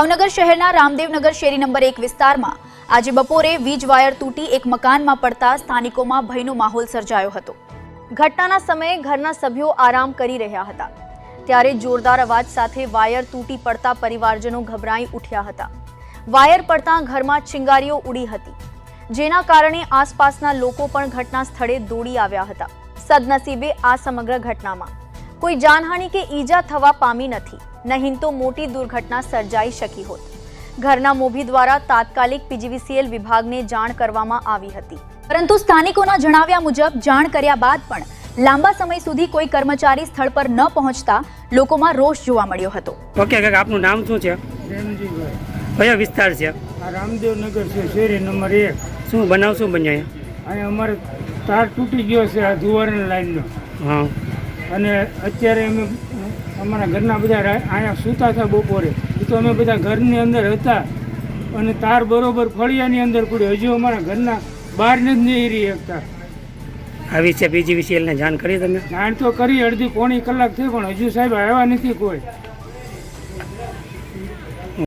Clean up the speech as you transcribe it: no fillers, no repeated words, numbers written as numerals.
ભાવનગર શહેરના રામદેવનગર શેરી નંબર 1 વિસ્તારમાં આજે બપોરે વીજ વાયર તૂટી એક મકાનમાં પડતા સ્થાનિકોમાં ભયનો માહોલ સર્જાયો હતો। ઘટનાના સમયે ઘરના સભ્યો આરામ કરી રહ્યા હતા ત્યારે જોરદાર અવાજ સાથે વાયર તૂટી પડતા પરિવારજનો ગભરાઈ ઉઠ્યા હતા। વાયર પડતા ઘરમાં ચિંગારીઓ ઉડી હતી, જેના કારણે આસપાસના લોકો પણ ઘટના સ્થળે દોડી આવ્યા હતા। સદનસીબે આ સમગ્ર ઘટનામાં કોઈ જાનહાનિ કે ઈજા થવા પામી નથી, નહીં તો મોટી દુર્ઘટના સર્જાઈ શકી હોત। ઘરના મોભી દ્વારા તાત્કાલિક પીજીવીસીએલ વિભાગને જાણ કરવામાં આવી હતી, પરંતુ સ્થાનિકોના જણાવ્યા મુજબ જાણ કર્યા બાદ પણ લાંબા સમય સુધી કોઈ કર્મચારી સ્થળ પર ન પહોંચતા લોકોમાં રોષ જોવા મળ્યો હતો। ઓકે કાકા, આપનું નામ શું છે? પ્રેમજીભાઈ। કયો વિસ્તાર છે? આ રામદેવનગર છે, શેરી નંબર 1। શું બનાવ શું બન્યો અહીંયા અમારે તાર તૂટી ગયો છે આ ધુવારની લાઈનનો। હા, અને અત્યારે અમે અમારા ઘરના બધા અહીંયા સૂતા હતા બપોરે, એ તો અમે બધા ઘરની અંદર હતા અને તાર બરોબર ફળિયાની અંદર પડ્યો। હજુ અમારા ઘરના બહાર જ નહીં રહી શકતા। આવી છે પીજીવીસીએલને જાણ કરી તમે? જાણ તો કરી, અડધી પોણી કલાક થઈ પણ હજુ સાહેબ આવ્યા નથી કોઈ।